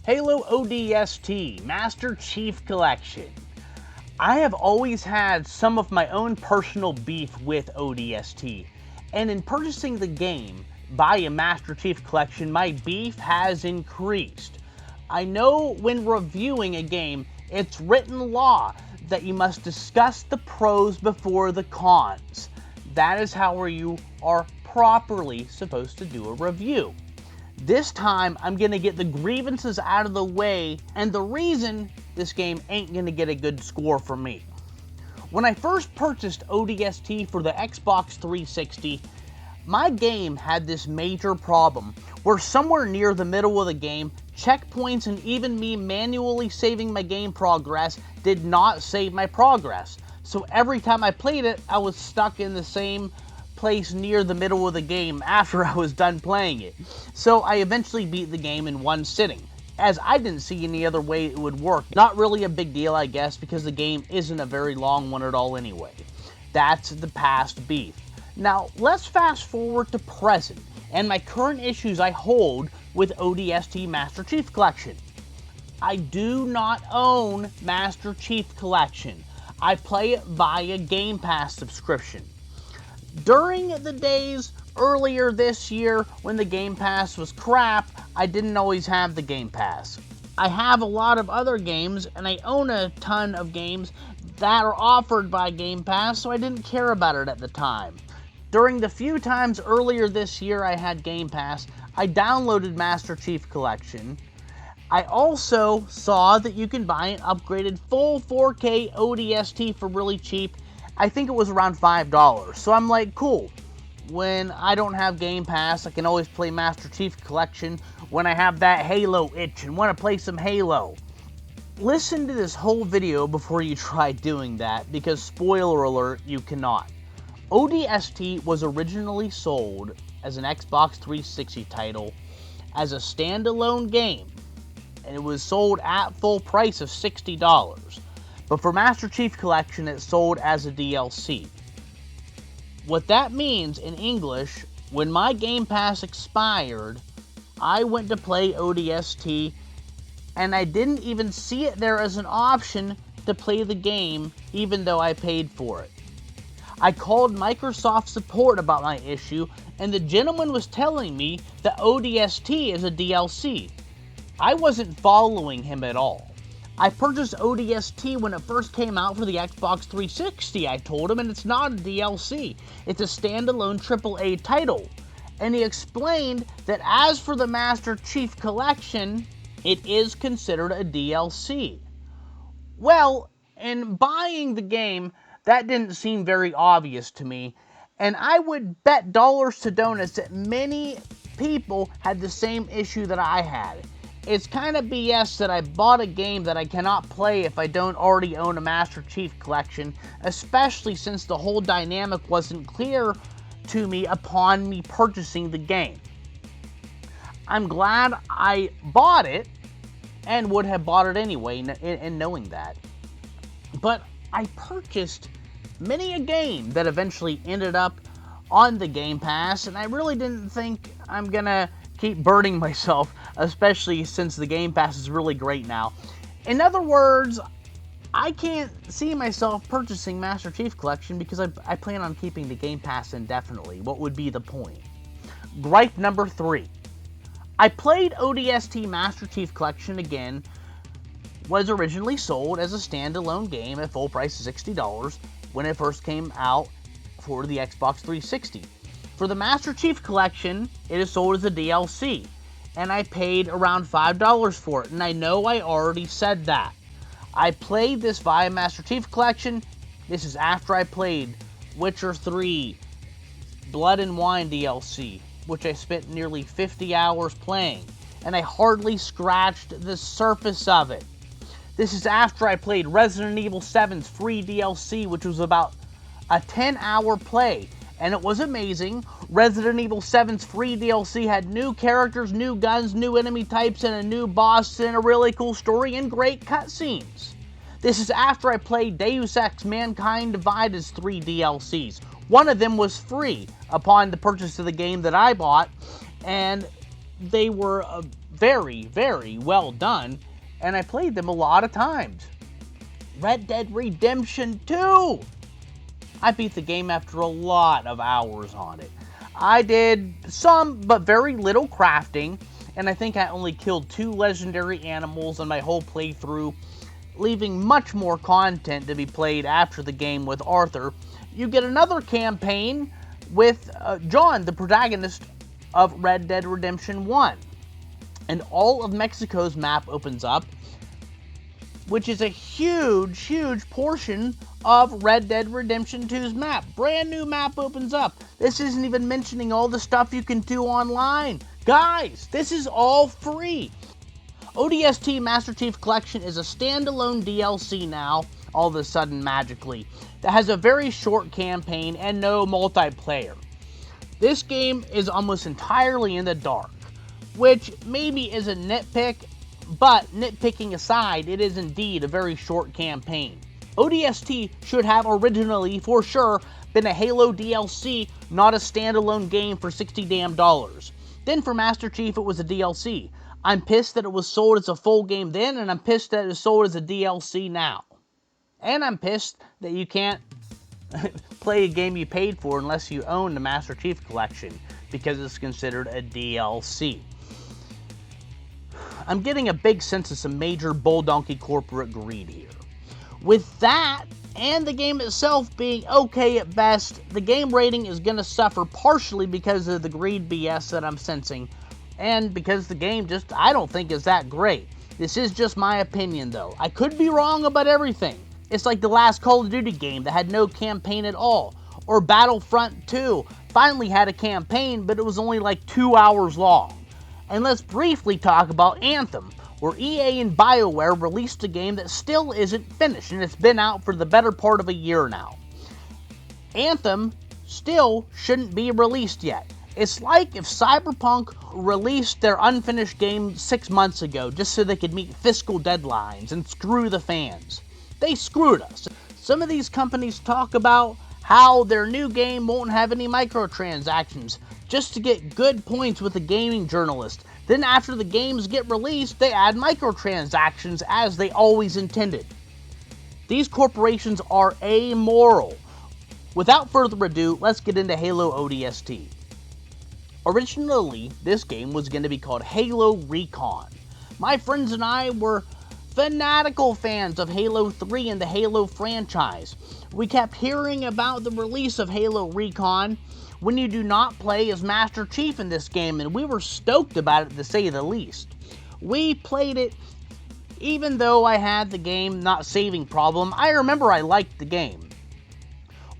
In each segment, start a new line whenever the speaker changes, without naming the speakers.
Halo O.D.S.T. Master Chief Collection. I have always had some of my own personal beef with O.D.S.T, and in purchasing the game by a Master Chief Collection, my beef has increased. I know when reviewing a game, it's written law that you must discuss the pros before the cons. That is how you are properly supposed to do a review. This time, I'm going to get the grievances out of the way, and the reason this game ain't going to get a good score from me. When I first purchased O.D.S.T for the Xbox 360, my game had this major problem where somewhere near the middle of the game, checkpoints and even me manually saving my game progress did not save my progress. So every time I played it, I was stuck in the same place near the middle of the game after I was done playing it. So I eventually beat the game in one sitting, as I didn't see any other way it would work. Not really a big deal, I guess, because the game isn't a very long one at all anyway. That's the past beef. Now, let's fast forward to present, and my current issues I hold with O.D.S.T Master Chief Collection. I do not own Master Chief Collection. I play it via Game Pass subscription. During the days earlier this year when the Game Pass was crap, I didn't always have the Game Pass. I have a lot of other games, and I own a ton of games that are offered by Game Pass, so I didn't care about it at the time. During the few times earlier this year I had Game Pass, I downloaded Master Chief Collection. I also saw that you can buy an upgraded full 4K O.D.S.T for really cheap. I think it was around $5. So I'm like, cool. When I don't have Game Pass, I can always play Master Chief Collection when I have that Halo itch and want to play some Halo. Listen to this whole video before you try doing that, because spoiler alert, you cannot. O.D.S.T was originally sold as an Xbox 360 title as a standalone game, and it was sold at full price of $60. But for Master Chief Collection, it sold as a DLC. What that means in English, when my Game Pass expired, I went to play O.D.S.T, and I didn't even see it there as an option to play the game, even though I paid for it. I called Microsoft support about my issue, and the gentleman was telling me that O.D.S.T is a DLC. I wasn't following him at all. I purchased O.D.S.T when it first came out for the Xbox 360, I told him, and it's not a DLC. It's a standalone AAA title. And he explained that as for the Master Chief Collection, it is considered a DLC. Well, in buying the game, that didn't seem very obvious to me, and I would bet dollars to donuts that many people had the same issue that I had. It's kind of BS that I bought a game that I cannot play if I don't already own a Master Chief Collection, especially since the whole dynamic wasn't clear to me upon me purchasing the game. I'm glad I bought it, and would have bought it anyway, in knowing that. But I purchased many a game that eventually ended up on the Game Pass, and I really didn't think I'm gonna keep burning myself, especially since the Game Pass is really great now. In other words, I can't see myself purchasing Master Chief Collection because I plan on keeping the Game Pass indefinitely. What would be the point? Gripe number 3. I played O.D.S.T Master Chief Collection again. Was originally sold as a standalone game at full price of $60 when it first came out for the Xbox 360. For the Master Chief Collection, it is sold as a DLC, and I paid around $5 for it, and I know I already said that. I played this via Master Chief Collection. This is after I played Witcher 3 Blood and Wine DLC, which I spent nearly 50 hours playing, and I hardly scratched the surface of it. This is after I played Resident Evil 7's free DLC, which was about a 10-hour play, and it was amazing. Resident Evil 7's free DLC had new characters, new guns, new enemy types, and a new boss, and a really cool story and great cutscenes. This is after I played Deus Ex Mankind Divided's 3 DLCs. One of them was free upon the purchase of the game that I bought, and they were very, very well done, and I played them a lot of times. Red Dead Redemption 2! I beat the game after a lot of hours on it. I did some, but very little crafting, and I think I only killed 2 legendary animals in my whole playthrough, leaving much more content to be played after the game with Arthur. You get another campaign with John, the protagonist of Red Dead Redemption 1. And all of Mexico's map opens up, which is a huge, huge portion of Red Dead Redemption 2's map. Brand new map opens up. This isn't even mentioning all the stuff you can do online. Guys, this is all free. O.D.S.T. Master Chief Collection is a standalone DLC now, all of a sudden magically, that has a very short campaign and no multiplayer. This game is almost entirely in the dark, which maybe is a nitpick, but nitpicking aside, it is indeed a very short campaign. O.D.S.T. should have originally, for sure, been a Halo DLC, not a standalone game for $60 damn. Then for Master Chief, it was a DLC. I'm pissed that it was sold as a full game then, and I'm pissed that it is sold as a DLC now. And I'm pissed that you can't play a game you paid for unless you own the Master Chief Collection, because it's considered a DLC. I'm getting a big sense of some major bull donkey corporate greed here. With that, and the game itself being okay at best, the game rating is going to suffer partially because of the greed BS that I'm sensing, and because the game just, I don't think is that great. This is just my opinion though. I could be wrong about everything. It's like the last Call of Duty game that had no campaign at all, or Battlefront 2 finally had a campaign, but it was only like 2 hours long. And let's briefly talk about Anthem, where EA and BioWare released a game that still isn't finished, and it's been out for the better part of a year now. Anthem still shouldn't be released yet. It's like if Cyberpunk released their unfinished game 6 months ago just so they could meet fiscal deadlines and screw the fans. They screwed us. Some of these companies talk about how their new game won't have any microtransactions just to get good points with a gaming journalist. Then after the games get released, they add microtransactions as they always intended. These corporations are amoral. Without further ado, let's get into Halo O.D.S.T. Originally, this game was going to be called Halo Recon. My friends and I were fanatical fans of Halo 3 and the Halo franchise. We kept hearing about the release of Halo Recon when you do not play as Master Chief in this game, and we were stoked about it to say the least. We played it even though I had the game not saving problem. I remember I liked the game.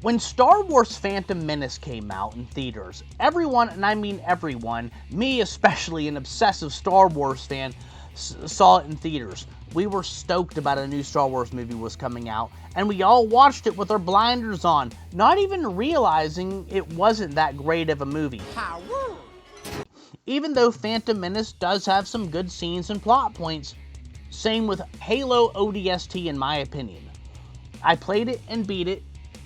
When Star Wars Phantom Menace came out in theaters, everyone, and I mean everyone, me especially, an obsessive Star Wars fan, saw it in theaters. We were stoked about a new Star Wars movie was coming out, and we all watched it with our blinders on, not even realizing it wasn't that great of a movie. Even though Phantom Menace does have some good scenes and plot points, same with Halo O.D.S.T. in my opinion. I played it and beat it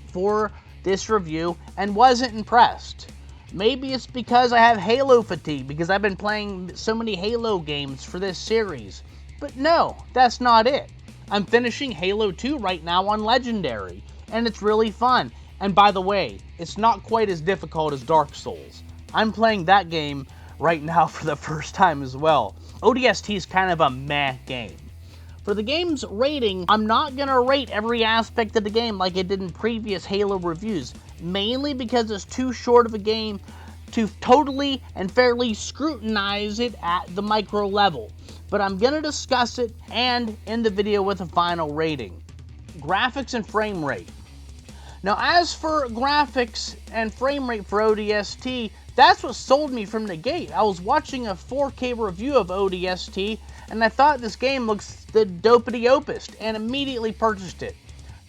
for this review and wasn't impressed. Maybe it's because I have Halo fatigue, because I've been playing so many Halo games for this series. But no, that's not it. I'm finishing Halo 2 right now on Legendary, and it's really fun. And by the way, it's not quite as difficult as Dark Souls. I'm playing that game right now for the first time as well. O.D.S.T. is kind of a meh game. For the game's rating, I'm not going to rate every aspect of the game like I did in previous Halo reviews, mainly because it's too short of a game to totally and fairly scrutinize it at the micro level. But I'm going to discuss it and end the video with a final rating. Graphics and frame rate. Now, as for graphics and frame rate for O.D.S.T., that's what sold me from the gate. I was watching a 4K review of O.D.S.T., and I thought this game looks the dopey-opest, and immediately purchased it.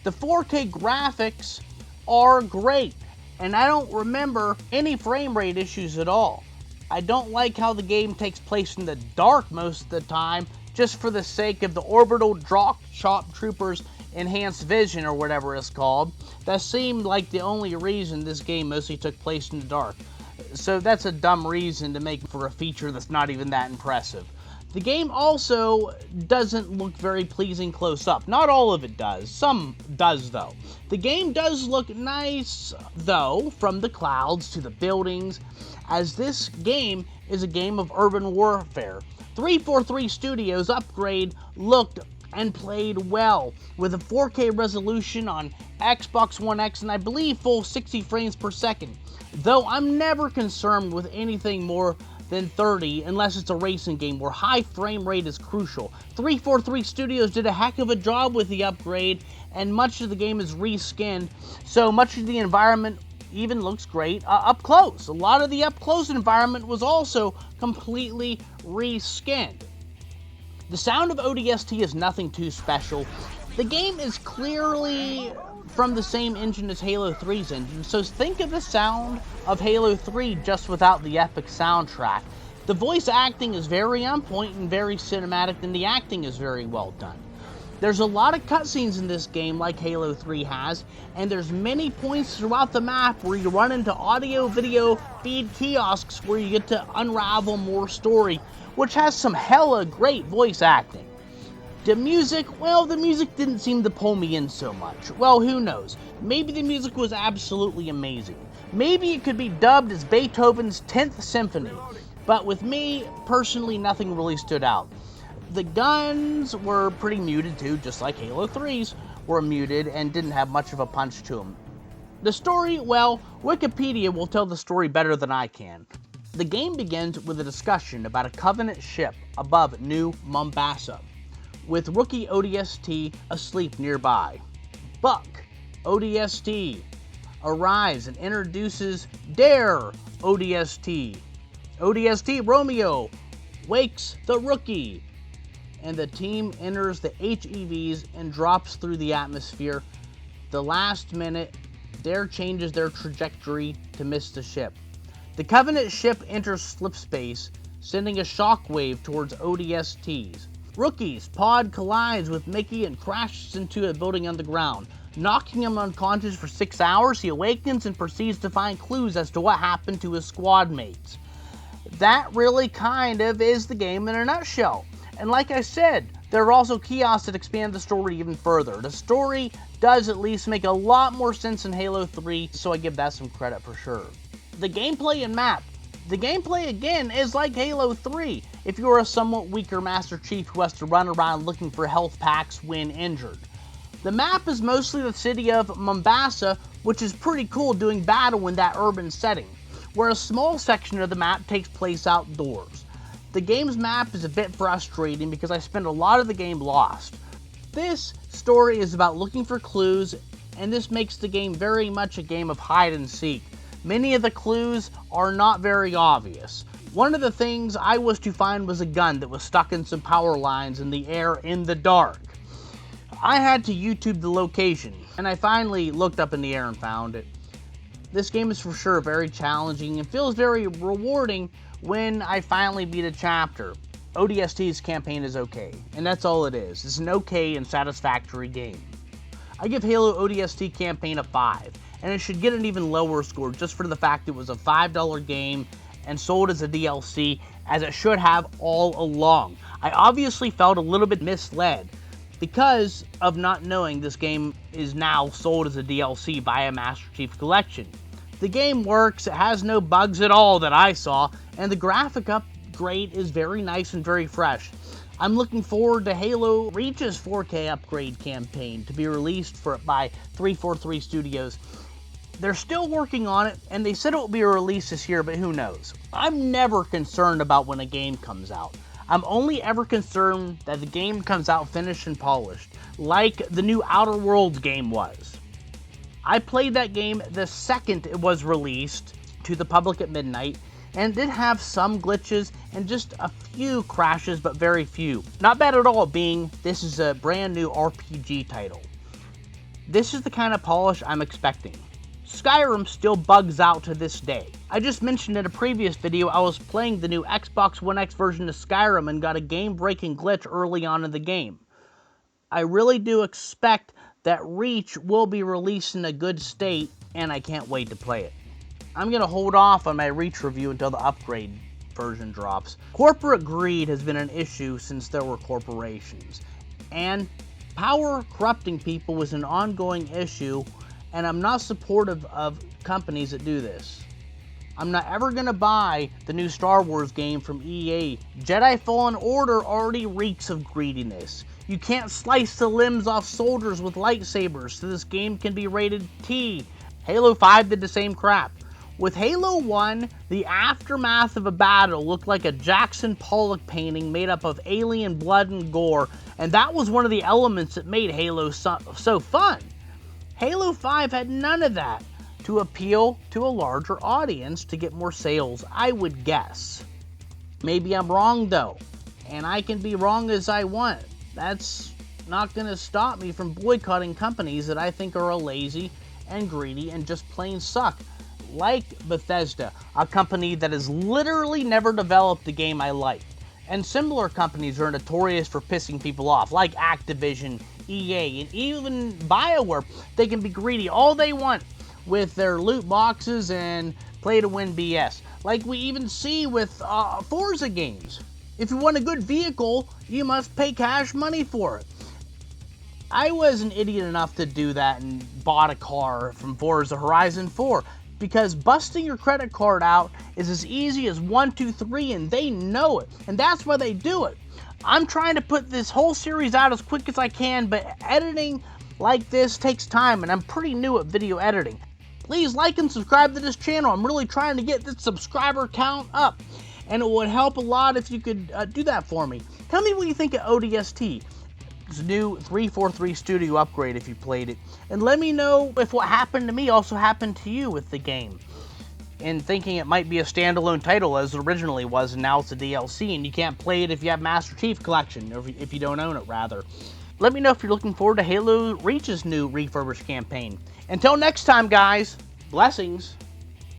The 4K graphics are great, and I don't remember any frame rate issues at all. I don't like how the game takes place in the dark most of the time, just for the sake of the orbital drop troopers enhanced vision or whatever it's called. That seemed like the only reason this game mostly took place in the dark. So that's a dumb reason to make for a feature that's not even that impressive. The game also doesn't look very pleasing close up. Not all of it does. Some does, though. The game does look nice, though, from the clouds to the buildings, as this game is a game of urban warfare. 343 Studios upgrade looked and played well with a 4K resolution on Xbox One X and I believe full 60 frames per second. Though I'm never concerned with anything more than 30 unless it's a racing game where high frame rate is crucial. 343 Studios did a heck of a job with the upgrade and much of the game is reskinned, so much of the environment even looks great up close. A lot of the up close environment was also completely reskinned. The sound of O.D.S.T is nothing too special. The game is clearly from the same engine as Halo 3's engine, so think of the sound of Halo 3 just without the epic soundtrack. The voice acting is very on point and very cinematic, and the acting is very well done. There's a lot of cutscenes in this game like Halo 3 has, and there's many points throughout the map where you run into audio-video feed kiosks where you get to unravel more story, which has some hella great voice acting. The music didn't seem to pull me in so much. Well, who knows? Maybe the music was absolutely amazing. Maybe it could be dubbed as Beethoven's 10th Symphony. But with me, personally, nothing really stood out. The guns were pretty muted too, just like Halo 3's were muted and didn't have much of a punch to them. The story, well, Wikipedia will tell the story better than I can. The game begins with a discussion about a Covenant ship above New Mombasa, with rookie O.D.S.T asleep nearby. Buck, O.D.S.T, arrives and introduces Dare, O.D.S.T. O.D.S.T Romeo wakes the rookie, and the team enters the HEVs and drops through the atmosphere. The last minute, Dare changes their trajectory to miss the ship. The Covenant ship enters slipspace, sending a shockwave towards O.D.S.T's. Rookie's pod collides with Mickey and crashes into a building on the ground. Knocking him unconscious for 6 hours, he awakens and proceeds to find clues as to what happened to his squad mates. That really kind of is the game in a nutshell. And like I said, there are also kiosks that expand the story even further. The story does at least make a lot more sense in Halo 3, so I give that some credit for sure. The gameplay and map. The gameplay, again, is like Halo 3, if you're a somewhat weaker Master Chief who has to run around looking for health packs when injured. The map is mostly the city of Mombasa, which is pretty cool doing battle in that urban setting, where a small section of the map takes place outdoors. The game's map is a bit frustrating because I spend a lot of the game lost. This story is about looking for clues, and this makes the game very much a game of hide and seek. Many of the clues are not very obvious. One of the things I was to find was a gun that was stuck in some power lines in the air in the dark. I had to YouTube the location, and I finally looked up in the air and found it. This game is for sure very challenging and feels very rewarding when I finally beat a chapter. O.D.S.T's campaign is okay, and that's all it is. It's an okay and satisfactory game. I give Halo O.D.S.T campaign a 5, and it should get an even lower score just for the fact it was a $5 game and sold as a DLC, as it should have all along. I obviously felt a little bit misled because of not knowing this game is now sold as a DLC by a Master Chief Collection. The game works, it has no bugs at all that I saw, and the graphic upgrade is very nice and very fresh. I'm looking forward to Halo Reach's 4K upgrade campaign to be released by 343 Studios. They're still working on it, and they said it will be released this year, but who knows. I'm never concerned about when a game comes out. I'm only ever concerned that the game comes out finished and polished, like the new Outer Worlds game was. I played that game the second it was released to the public at midnight, and it did have some glitches and just a few crashes, but very few. Not bad at all, being this is a brand new RPG title. This is the kind of polish I'm expecting. Skyrim still bugs out to this day. I just mentioned in a previous video I was playing the new Xbox One X version of Skyrim and got a game-breaking glitch early on in the game. I really do expect that Reach will be released in a good state, and I can't wait to play it. I'm going to hold off on my Reach review until the upgrade version drops. Corporate greed has been an issue since there were corporations, and power corrupting people was an ongoing issue, and I'm not supportive of companies that do this. I'm not ever going to buy the new Star Wars game from EA. Jedi Fallen Order already reeks of greediness. You can't slice the limbs off soldiers with lightsabers, so this game can be rated T. Halo 5 did the same crap. With Halo 1, the aftermath of a battle looked like a Jackson Pollock painting made up of alien blood and gore, and that was one of the elements that made Halo so fun. Halo 5 had none of that to appeal to a larger audience to get more sales, I would guess. Maybe I'm wrong though, and I can be wrong as I want. That's not going to stop me from boycotting companies that I think are lazy and greedy and just plain suck. Like Bethesda, a company that has literally never developed a game I like. And similar companies are notorious for pissing people off, like Activision, EA, and even BioWare. They can be greedy all they want with their loot boxes and play-to-win BS. Like we even see with Forza games. If you want a good vehicle, you must pay cash money for it. I was an idiot enough to do that and bought a car from Forza Horizon 4 because busting your credit card out is as easy as 1, 2, 3, and they know it, and that's why they do it. I'm trying to put this whole series out as quick as I can, but editing like this takes time, and I'm pretty new at video editing. Please like and subscribe to this channel. I'm really trying to get this subscriber count up, and it would help a lot if you could do that for me. Tell me what you think of O.D.S.T. It's a new 343 Studio upgrade if you played it. And let me know if what happened to me also happened to you with the game. And thinking it might be a standalone title as it originally was, and now it's a DLC, and you can't play it if you have Master Chief Collection, or if you don't own it, rather. Let me know if you're looking forward to Halo Reach's new refurbished campaign. Until next time, guys, blessings.